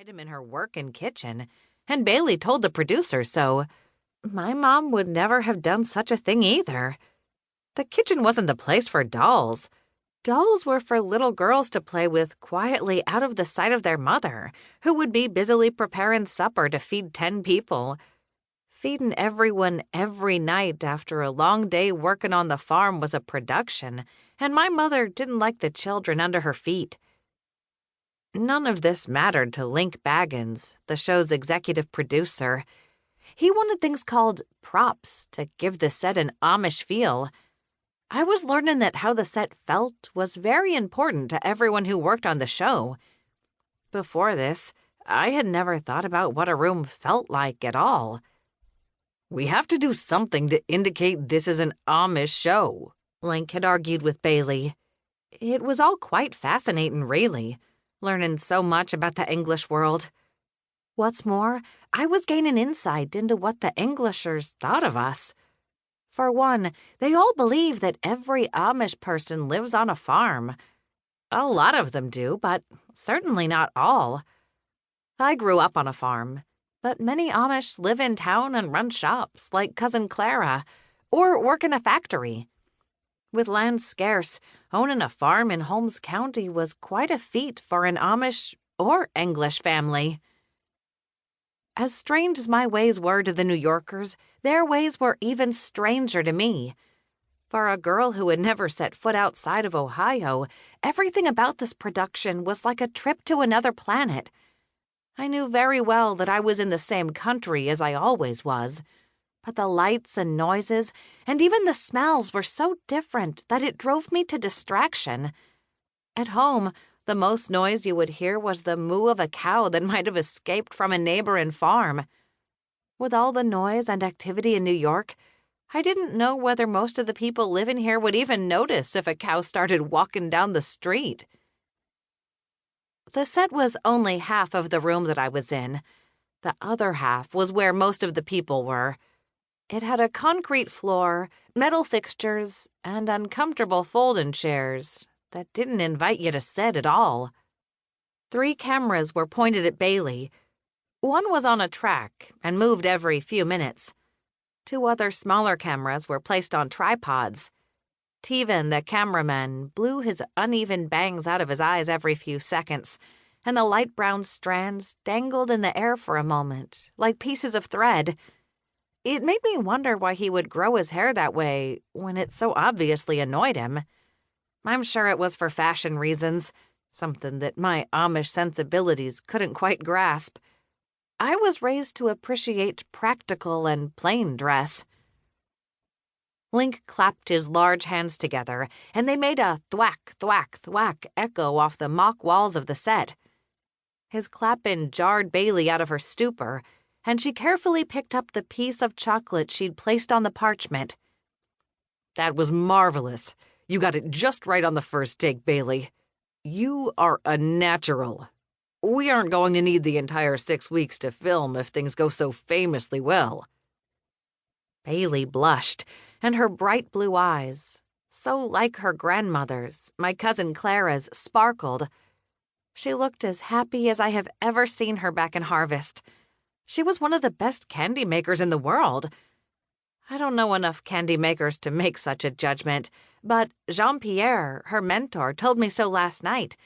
item in her work and kitchen, and Bailey told the producer so. My mom would never have done such a thing either. The kitchen wasn't the place for dolls. Dolls were for little girls to play with quietly out of the sight of their mother, who would be busily preparing supper to feed 10 people. Feeding everyone every night after a long day working on the farm was a production, and my mother didn't like the children under her feet. None of this mattered to Link Baggins, the show's executive producer. He wanted things called props to give the set an Amish feel. I was learning that how the set felt was very important to everyone who worked on the show. Before this, I had never thought about what a room felt like at all. "We have to do something to indicate this is an Amish show," Link had argued with Bailey. It was all quite fascinating, really, learning so much about the English world. What's more, I was gaining insight into what the Englishers thought of us. For one, they all believe that every Amish person lives on a farm. A lot of them do, but certainly not all. I grew up on a farm, but many Amish live in town and run shops, like Cousin Clara, or work in a factory. With land scarce, owning a farm in Holmes County was quite a feat for an Amish or English family. As strange as my ways were to the New Yorkers, their ways were even stranger to me. For a girl who had never set foot outside of Ohio, everything about this production was like a trip to another planet. I knew very well that I was in the same country as I always was, but the lights and noises, and even the smells were so different that it drove me to distraction. At home, the most noise you would hear was the moo of a cow that might have escaped from a neighboring farm. With all the noise and activity in New York, I didn't know whether most of the people living here would even notice if a cow started walking down the street. The set was only half of the room that I was in. The other half was where most of the people were. It had a concrete floor, metal fixtures, and uncomfortable folding chairs that didn't invite you to sit at all. 3 cameras were pointed at Bailey. One was on a track and moved every few minutes. 2 other smaller cameras were placed on tripods. Teven, the cameraman, blew his uneven bangs out of his eyes every few seconds, and the light brown strands dangled in the air for a moment, like pieces of thread. It made me wonder why he would grow his hair that way when it so obviously annoyed him. I'm sure it was for fashion reasons, something that my Amish sensibilities couldn't quite grasp. I was raised to appreciate practical and plain dress. Link clapped his large hands together, and they made a thwack, thwack, thwack echo off the mock walls of the set. His clapping jarred Bailey out of her stupor, and she carefully picked up the piece of chocolate she'd placed on the parchment. "That was marvelous. You got it just right on the first take, Bailey. You are a natural. We aren't going to need the entire 6 weeks to film if things go so famously well." Bailey blushed, and her bright blue eyes, so like her grandmother's, my cousin Clara's, sparkled. She looked as happy as I have ever seen her back in Harvest. She was one of the best candy makers in the world. I don't know enough candy makers to make such a judgment, but Jean-Pierre, her mentor, told me so last night,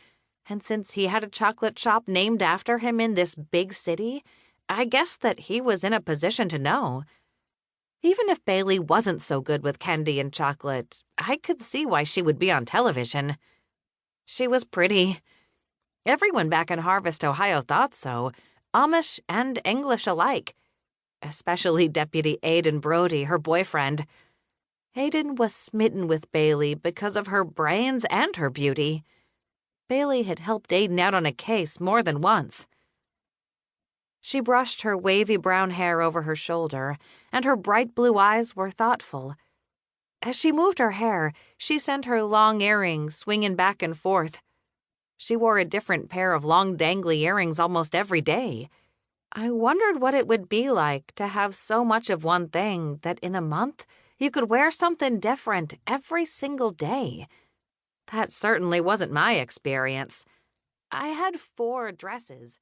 and since he had a chocolate shop named after him in this big city, I guessed that he was in a position to know. Even if Bailey wasn't so good with candy and chocolate, I could see why she would be on television. She was pretty. Everyone back in Harvest, Ohio thought so, Amish and English alike. Especially Deputy Aidan Brody, her boyfriend. Aidan was smitten with Bailey because of her brains and her beauty. Bailey had helped Aidan out on a case more than once. She brushed her wavy brown hair over her shoulder, and her bright blue eyes were thoughtful. As she moved her hair, she sent her long earrings swinging back and forth. She wore a different pair of long dangly earrings almost every day. I wondered what it would be like to have so much of one thing that in a month you could wear something different every single day. That certainly wasn't my experience. I had 4 dresses.